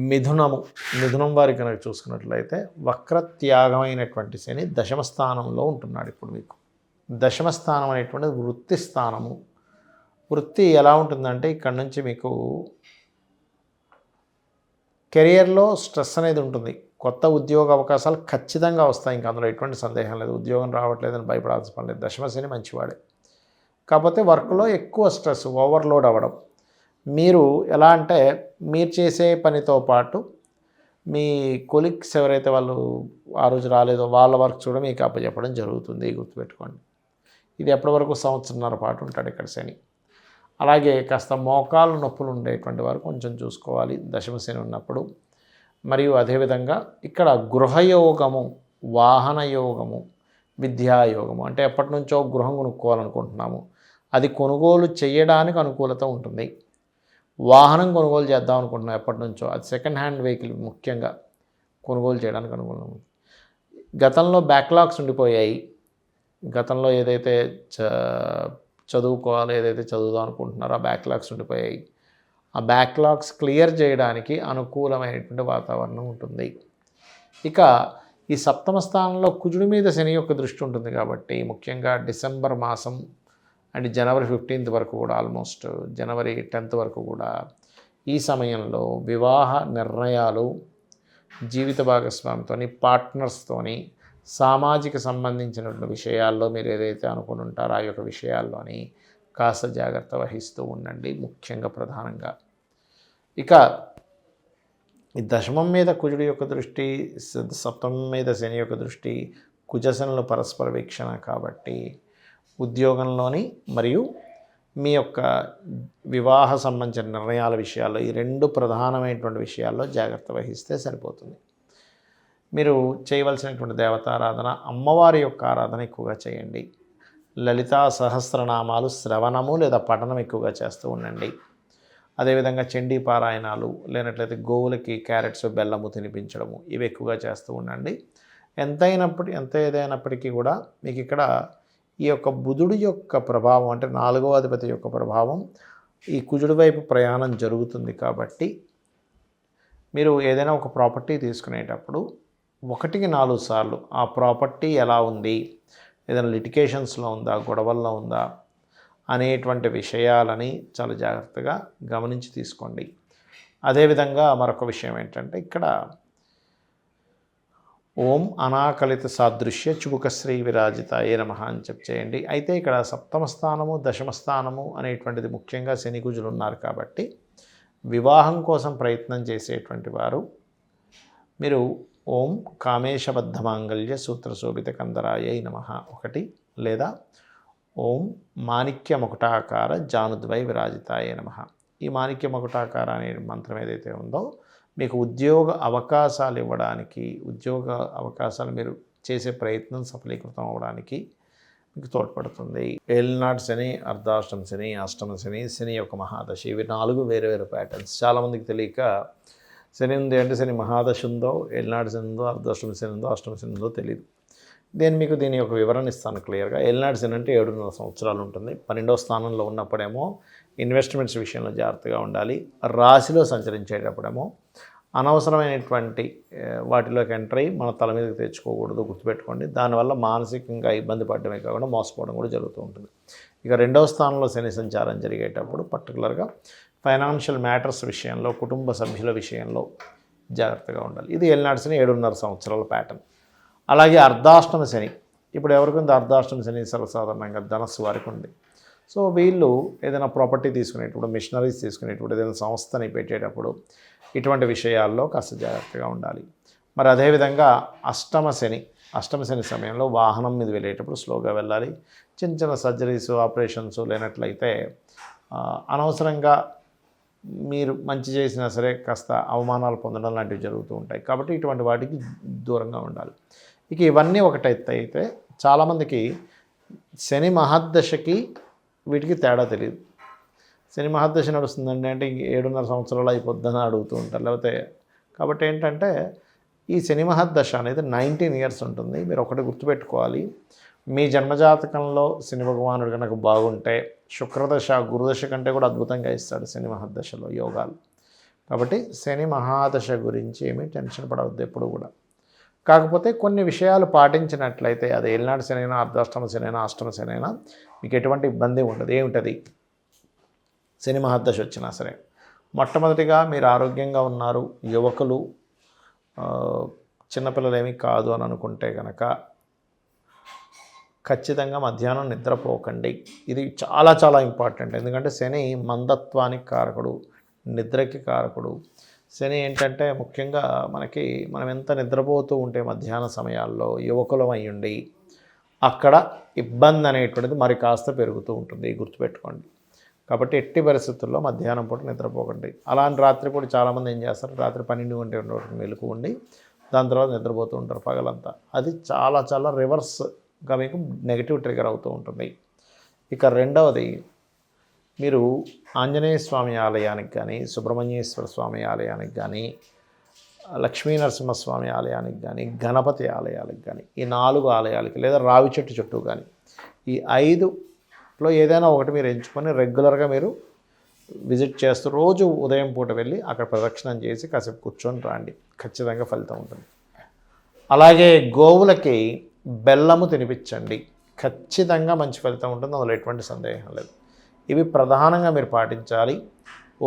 మిథునం వారి కనుక చూసుకున్నట్లయితే వక్రత్యాగమైనటువంటి శని దశమ స్థానంలో ఉంటున్నాడు. ఇప్పుడు మీకు దశమ స్థానం అనేటువంటిది వృత్తి స్థానము. వృత్తి ఎలా ఉంటుందంటే ఇక్కడ నుంచి మీకు కెరియర్లో స్ట్రెస్ అనేది ఉంటుంది. కొత్త ఉద్యోగ అవకాశాలు ఖచ్చితంగా వస్తాయి, ఇంకా అందులో ఎటువంటి సందేహం లేదు. ఉద్యోగం రావట్లేదని భయపడాల్సిన పని లేదు. దశమ శని మంచివాడే, కాకపోతే వర్క్లో ఎక్కువ స్ట్రెస్, ఓవర్లోడ్ అవ్వడం. మీరు ఎలా అంటే మీరు చేసే పనితో పాటు మీ కొలీగ్స్ ఎవరైతే వాళ్ళు ఆ రోజు రాలేదో వాళ్ళ వర్క్ కూడా మీకు అప్పచెప్పడం జరుగుతుంది, గుర్తుపెట్టుకోండి. ఇది ఎప్పటి వరకు సంవత్సరంన్నర పాటు ఉంటాడు ఇక్కడ శని. అలాగే కాస్త మోకాలు నొప్పులు ఉండేటువంటి వారు కొంచెం చూసుకోవాలి దశమ శని ఉన్నప్పుడు. మరియు అదేవిధంగా ఇక్కడ గృహయోగము, వాహన యోగము, విద్యాయోగము, అంటే ఎప్పటి నుంచో గృహం కొనుక్కోవాలనుకుంటున్నాము, అది కొనుగోలు చేయడానికి అనుకూలత ఉంటుంది. వాహనం కొనుగోలు చేద్దాం అనుకుంటున్నాం ఎప్పటి నుంచో, అది సెకండ్ హ్యాండ్ వెహికల్ ముఖ్యంగా కొనుగోలు చేయడానికి అనుకూలం. గతంలో బ్యాక్లాగ్స్ ఉండిపోయాయి. గతంలో ఏదైతే చదువుకోవాలో, ఏదైతే చదువుదాం అనుకుంటున్నారో ఆ బ్యాక్లాగ్స్ ఉండిపోయాయి. ఆ బ్యాక్లాగ్స్ క్లియర్ చేయడానికి అనుకూలమైనటువంటి వాతావరణం ఉంటుంది. ఇక ఈ సప్తమ స్థానంలో కుజుడి మీద శని యొక్క దృష్టి ఉంటుంది కాబట్టి ముఖ్యంగా డిసెంబర్ మాసం అండ్ జనవరి 15th వరకు కూడా, ఆల్మోస్ట్ జనవరి 10th వరకు కూడా ఈ సమయంలో వివాహ నిర్ణయాలు, జీవిత భాగస్వామితోని, పార్ట్నర్స్తోని, సామాజిక సంబంధించినటువంటి విషయాల్లో మీరు ఏదైతే అనుకుని ఉంటారో ఆ యొక్క విషయాల్లోని కాస్త జాగ్రత్త వహిస్తూ ఉండండి, ముఖ్యంగా ప్రధానంగా. ఇక ఈ దశమం మీద కుజుడి యొక్క దృష్టి, సప్తమం మీద శని యొక్క దృష్టి, కుజశనుల పరస్పర వీక్షణ కాబట్టి ఉద్యోగంలోని మరియు మీ యొక్క వివాహ సంబంధించిన నిర్ణయాల విషయాల్లో, ఈ రెండు ప్రధానమైనటువంటి విషయాల్లో జాగ్రత్త వహిస్తే సరిపోతుంది. మీరు చేయవలసినటువంటి దేవతారాధన, అమ్మవారి యొక్క ఆరాధన ఎక్కువగా చేయండి. లలితా సహస్రనామాలు శ్రవణము లేదా పఠనం ఎక్కువగా చేస్తూ ఉండండి. అదేవిధంగా చండీ పారాయణాలు, లేనట్లయితే గోవులకి క్యారెట్స్ బెల్లము తినిపించడము, ఇవి ఎక్కువగా చేస్తూ ఉండండి. ఎంత ఏదైనప్పటికీ కూడా మీకు ఇక్కడ ఈ యొక్క బుధుడి యొక్క ప్రభావం, అంటే 4వ అధిపతి యొక్క ప్రభావం ఈ కుజుడి వైపు ప్రయాణం జరుగుతుంది కాబట్టి మీరు ఏదైనా ఒక ప్రాపర్టీ తీసుకునేటప్పుడు 1కి 4 సార్లు ఆ ప్రాపర్టీ ఎలా ఉంది, ఏదైనా లిటికేషన్స్లో ఉందా, గొడవల్లో ఉందా అనేటువంటి విషయాలని చాలా జాగ్రత్తగా గమనించి తీసుకోండి. అదేవిధంగా మరొక విషయం ఏంటంటే ఇక్కడ ఓం అనాకలిత సాదృశ్య చుబుకశ్రీ విరాజితాయే నమః అని చేయండి. అయితే ఇక్కడ సప్తమ స్థానము, దశమ స్థానము అనేటువంటిది ముఖ్యంగా శని కుజులు ఉన్నారు కాబట్టి వివాహం కోసం ప్రయత్నం చేసేటువంటి వారు మీరు ఓం కామేశబద్ధ మాంగళ్య సూత్ర శోభిత కందరాయై నమః ఒకటి, లేదా ఓం మాణిక్య ముకుటాకార జానుద్వై విరాజితాయే నమః. ఈ మాణిక్య ముకుటాకార అనే మంత్రం ఏదైతే ఉందో మీకు ఉద్యోగ అవకాశాలు ఇవ్వడానికి, ఉద్యోగ అవకాశాలు మీరు చేసే ప్రయత్నం సఫలీకృతం అవ్వడానికి మీకు తోడ్పడుతుంది. ఏలినాటి శని, అర్ధాష్టమ శని, అష్టమ శని, శని యొక్క మహాదశ, ఇవి 4 వేరు వేరు ప్యాటర్న్స్. చాలామందికి తెలియక శని ఉంది అంటే శని మహాదశ ఉందో, ఏలినాటి శని ఉందో, అర్ధాష్టమ శని ఉందో, అష్టమ శని ఉందో తెలియదు. దీని యొక్క వివరణ ఇస్తాను క్లియర్గా. ఏలినాటి శని అంటే 7.5 సంవత్సరాలు ఉంటుంది. 12వ స్థానంలో ఉన్నప్పుడేమో ఇన్వెస్ట్మెంట్స్ విషయంలో జాగ్రత్తగా ఉండాలి. రాశిలో సంచరించేటప్పుడేమో అనవసరమైనటువంటి వాటిలోకి ఎంటర్ అయ్యి మన తల మీదకి తెచ్చుకోకూడదు, గుర్తుపెట్టుకోండి. దానివల్ల మానసికంగా ఇబ్బంది పడడమే కాకుండా మోసపోవడం కూడా జరుగుతూ ఉంటుంది. ఇక 2వ స్థానంలో శని సంచారం జరిగేటప్పుడు పర్టికులర్గా ఫైనాన్షియల్ మ్యాటర్స్ విషయంలో, కుటుంబ సభ్యుల విషయంలో జాగ్రత్తగా ఉండాలి. ఇది ఏలినాటి శని 7.5 సంవత్సరాల ప్యాటర్న్. అలాగే అర్ధాష్టమ శని, ఇప్పుడు ఎవరికి ఉంది అర్ధాష్టమ శని? సర్వసాధారణంగా ధనస్సు వారికి ఉంది. సో వీళ్ళు ఏదైనా ప్రాపర్టీ తీసుకునేటప్పుడు, మిషనరీస్ తీసుకునేటప్పుడు, ఏదైనా సంస్థని పెట్టేటప్పుడు ఇటువంటి విషయాల్లో కాస్త జాగ్రత్తగా ఉండాలి. మరి అదేవిధంగా అష్టమ శని సమయంలో వాహనం మీద వెళ్ళేటప్పుడు స్లోగా వెళ్ళాలి. చిన్న చిన్న సర్జరీస్, ఆపరేషన్స్, లేనట్లయితే అనవసరంగా మీరు మంచి చేసినా సరే కాస్త అవమానాలు పొందడం లాంటివి జరుగుతూ ఉంటాయి. కాబట్టి ఇటువంటి వాటికి దూరంగా ఉండాలి. ఇక ఇవన్నీ ఒకటైతే అయితే చాలామందికి శని మహర్దశకి వీటికి తేడా తెలియదు. శని మహర్దశ నడుస్తుందండి అంటే 7.5 సంవత్సరాలు అయిపోద్దని అడుగుతూ ఉంటారు. లేకపోతే కాబట్టి ఏంటంటే ఈ శని మహర్దశ అనేది 19 ఇయర్స్ ఉంటుంది. మీరు ఒకటి గుర్తుపెట్టుకోవాలి, మీ జన్మజాతకంలో శని భగవానుడు కనుక బాగుంటే శుక్రదశ, గురుదశ కంటే కూడా అద్భుతంగా ఇస్తాడు శని మహర్దశలో యోగాలు. కాబట్టి శని మహాదశ గురించి ఏమీ టెన్షన్ పడవద్దు ఎప్పుడు కూడా. కాకపోతే కొన్ని విషయాలు పాటించినట్లయితే అది ఏలినాటి శనైనా, అర్ధాష్టమ శనైనా, అష్టమ శనైనా మీకు ఎటువంటి ఇబ్బంది ఉండదు. ఏమిటది? శని మహాదశ వచ్చినా సరే మొట్టమొదటిగా మీరు ఆరోగ్యంగా ఉన్నారు, యువకులు, చిన్నపిల్లలు ఏమీ కాదు అని అనుకుంటే కనుక ఖచ్చితంగా మధ్యాహ్నం నిద్రపోకండి. ఇది చాలా చాలా ఇంపార్టెంట్. ఎందుకంటే శని మందత్వానికి కారకుడు, నిద్రకి కారకుడు. శని ఏంటంటే ముఖ్యంగా మనం ఎంత నిద్రపోతూ ఉంటే మధ్యాహ్న సమయాల్లో యువకులం అయ్యుండి అక్కడ ఇబ్బంది అనేటువంటిది మరి కాస్త పెరుగుతూ ఉంటుంది, గుర్తుపెట్టుకోండి. కాబట్టి ఎట్టి పరిస్థితుల్లో మధ్యాహ్నం పూట నిద్రపోకండి. అలాంటి రాత్రిపూట చాలామంది ఏం చేస్తారు, రాత్రి 12 గంటల వరకు మెలుకు ఉండి దాని తర్వాత నిద్రపోతూ ఉంటారు పగలంతా. అది చాలా చాలా రివర్స్గా మీకు నెగిటివ్ ట్రిగర్ అవుతూ ఉంటుంది. ఇక రెండవది, మీరు ఆంజనేయ స్వామి ఆలయానికి కానీ, సుబ్రహ్మణ్యేశ్వర స్వామి ఆలయానికి కానీ, లక్ష్మీ నరసింహస్వామి ఆలయానికి కానీ, గణపతి ఆలయాలకు కానీ, ఈ 4 ఆలయాలకి లేదా రావి చెట్టు చుట్టూ కానీ, ఈ 5లో ఏదైనా ఒకటి మీరు ఎంచుకొని రెగ్యులర్గా మీరు విజిట్ చేస్తూ రోజు ఉదయం పూట వెళ్ళి అక్కడ ప్రదక్షిణం చేసి కాసేపు కూర్చొని రండి. ఖచ్చితంగా ఫలితం ఉంటుంది. అలాగే గోవులకి బెల్లము తినిపించండి. ఖచ్చితంగా మంచి ఫలితం ఉంటుంది, అందులో ఎటువంటి సందేహం లేదు. ఇవి ప్రధానంగా మీరు పాటించాలి.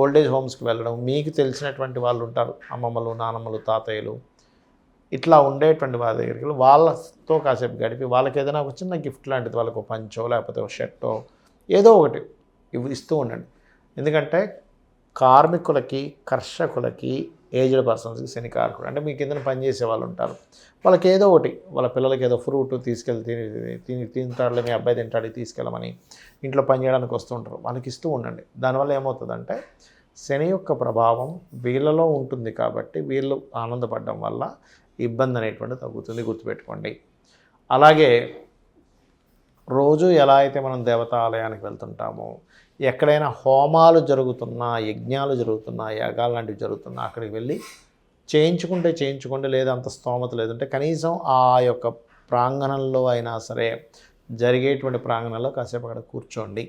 ఓల్డేజ్ హోమ్స్కి వెళ్ళడం, మీకు తెలిసినటువంటి వాళ్ళు ఉంటారు, అమ్మమ్మలు, నానమ్మలు, తాతయ్యలు, ఇట్లా ఉండేటువంటి వాళ్ళ దగ్గరికి వెళ్ళి వాళ్ళతో కాసేపు గడిపి వాళ్ళకి ఏదైనా ఒక చిన్న గిఫ్ట్ లాంటిది, వాళ్ళకు ఒక పంచో లేకపోతే ఒక షర్టో ఏదో ఒకటి ఇస్తూ ఉండండి. ఎందుకంటే కార్మికులకి, కర్షకులకి, ఏజ్డ్ పర్సన్స్కి శని కారకుడు. అంటే మీ కింద పనిచేసే వాళ్ళు ఉంటారు, వాళ్ళకి ఏదో ఒకటి, వాళ్ళ పిల్లలకి ఏదో ఫ్రూట్ తీసుకెళ్ళి తింటాడులే, మీ అబ్బాయి తింటాడు తీసుకెళ్ళమని ఇంట్లో పని చేయడానికి వస్తూ ఉంటారు, వాళ్ళకి ఇస్తూ ఉండండి. దానివల్ల ఏమవుతుందంటే శని యొక్క ప్రభావం వీళ్ళలో ఉంటుంది కాబట్టి వీళ్ళు ఆనందపడడం వల్ల ఇబ్బంది అనేటువంటి తగ్గుతుంది, గుర్తుపెట్టుకోండి. అలాగే రోజు ఎలా అయితే మనం దేవతా ఆలయానికి వెళ్తుంటామో, ఎక్కడైనా హోమాలు జరుగుతున్నా, యజ్ఞాలు జరుగుతున్నా, యాగాలు లాంటివి జరుగుతున్నా అక్కడికి వెళ్ళి చేయించుకుంటే లేదా అంత స్తోమత లేదంటే కనీసం ఆ యొక్క ప్రాంగణంలో అయినా సరే, జరిగేటువంటి ప్రాంగణంలో కాసేపు అక్కడ కూర్చోండి.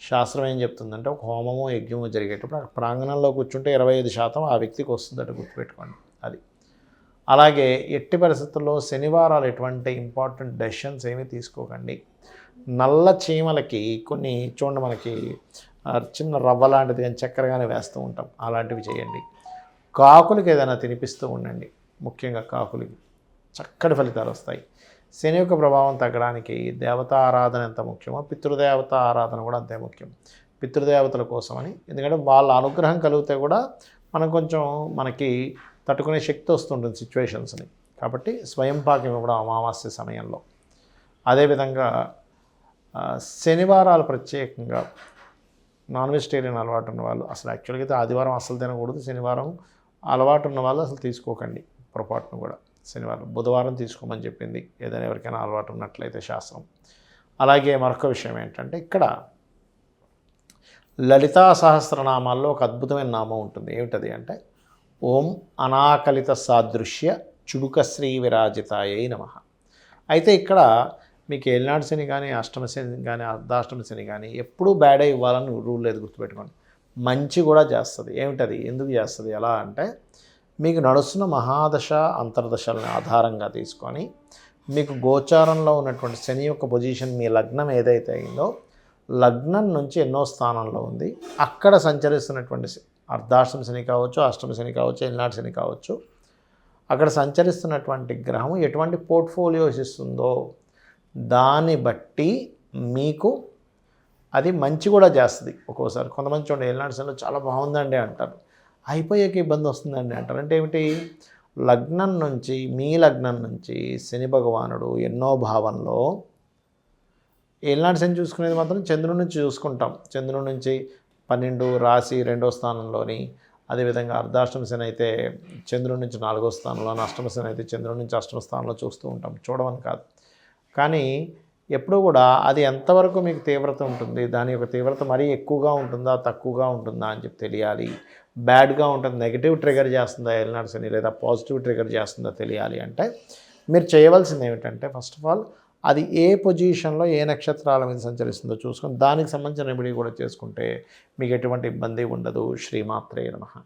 శాస్త్రం ఏం చెప్తుందంటే ఒక హోమమో యజ్ఞమో జరిగేటప్పుడు ఆ ప్రాంగణంలో కూర్చుంటే 25% ఆ వ్యక్తికి వస్తుందట, గుర్తుపెట్టుకోండి. అది అలాగే ఎట్టి పరిస్థితుల్లో శనివారాలు ఎటువంటి ఇంపార్టెంట్ డెసిషన్స్ ఏమీ తీసుకోకండి. నల్ల చీమలకి కొన్ని చూడండి, మనకి చిన్న రవ్వ లాంటిది కానీ చక్కెర కానీ వేస్తూ ఉంటాం, అలాంటివి చేయండి. కాకులకి ఏదైనా తినిపిస్తూ ఉండండి, ముఖ్యంగా కాకులకి చక్కటి ఫలితాలు వస్తాయి. శని యొక్క ప్రభావం తగ్గడానికి దేవతా ఆరాధన ఎంత ముఖ్యమో పితృదేవత ఆరాధన కూడా అంతే ముఖ్యం. పితృదేవతల కోసమని, ఎందుకంటే వాళ్ళ అనుగ్రహం కలిగితే కూడా మనకి తట్టుకునే శక్తి వస్తుంటుంది సిచ్యువేషన్స్ని. కాబట్టి స్వయం పాకం ఇవ్వడం అమావాస్య సమయంలో. అదేవిధంగా శనివారాలు ప్రత్యేకంగా నాన్ వెజిటేరియన్ అలవాటు ఉన్న వాళ్ళు, అసలు యాక్చువల్గా అయితే ఆదివారం అసలు తినకూడదు, శనివారం అలవాటు ఉన్న వాళ్ళు అసలు తీసుకోకండి పొరపాటును కూడా. శనివారం, బుధవారం తీసుకోమని చెప్పింది ఏదైనా ఎవరికైనా అలవాటు ఉన్నట్లయితే శాస్త్రం. అలాగే మరొక విషయం ఏంటంటే, ఇక్కడ లలితా సహస్రనామాల్లో ఒక అద్భుతమైన నామం ఉంటుంది. ఏమిటది అంటే ఓం అనాకలిత సాదృశ్య చుడుకశ్రీ విరాజితాయై నమః. అయితే ఇక్కడ మీకు ఏలినాటి శని కానీ, అష్టమ శని కానీ, అర్ధాష్టమ శని కానీ ఎప్పుడూ బ్యాడే ఇవ్వాలని రూల్ లేదు, గుర్తుపెట్టుకోండి. మంచి కూడా చేస్తుంది. ఏమిటది, ఎందుకు చేస్తుంది, ఎలా అంటే మీకు నడుస్తున్న మహాదశ అంతర్దశలను ఆధారంగా తీసుకొని మీకు గోచారంలో ఉన్నటువంటి శని యొక్క పొజిషన్, మీ లగ్నం ఏదైతే అయిందో లగ్నం నుంచి ఎన్నో స్థానంలో ఉంది, అక్కడ సంచరిస్తున్నటువంటి అర్ధాష్టమ శని కావచ్చు, అష్టమ శని కావచ్చు, ఏలినాటి శని కావచ్చు, అక్కడ సంచరిస్తున్నటువంటి గ్రహం ఎటువంటి పోర్ట్ఫోలియోస్ ఇస్తుందో దాన్ని బట్టి మీకు అది మంచి కూడా చేస్తుంది. ఒక్కోసారి కొంతమంది చూడండి ఏలినాటి శనిలో చాలా బాగుందండి అంటారు, అయిపోయాక ఇబ్బంది వస్తుందండి అంటారు. అంటే ఏమిటి, లగ్నం నుంచి, మీ లగ్నం నుంచి శని భగవానుడు ఎన్నో భావంలో, ఏలినాటి శని చూసుకునేది మాత్రం చంద్రుడి నుంచి చూసుకుంటాం. చంద్రుడి నుంచి 12 రాశి 2వ స్థానంలోని, అదేవిధంగా అర్ధాష్టమ శని అయితే చంద్రుడి నుంచి 4వ స్థానంలో, అష్టమ శని అయితే చంద్రుడి నుంచి 8వ స్థానంలో చూస్తూ ఉంటాం, చూడమని కాదు. కానీ ఎప్పుడూ కూడా అది ఎంతవరకు మీకు తీవ్రత ఉంటుంది, దాని యొక్క తీవ్రత మరీ ఎక్కువగా ఉంటుందా తక్కువగా ఉంటుందా అని చెప్పి తెలియాలి. బ్యాడ్గా ఉంటుంది, నెగిటివ్ ట్రిగర్ చేస్తుందా ఏలినాటి శని, లేదా పాజిటివ్ ట్రిగర్ చేస్తుందా తెలియాలి అంటే మీరు చేయవలసింది ఏమిటంటే, ఫస్ట్ ఆఫ్ ఆల్ అది ఏ పొజిషన్లో ఏ నక్షత్రాల మీద సంచరిస్తుందో చూసుకొని దానికి సంబంధించిన రెమెడీ కూడా చేసుకుంటే మీకు ఎటువంటి ఇబ్బంది ఉండదు. శ్రీమాత్రే నమః.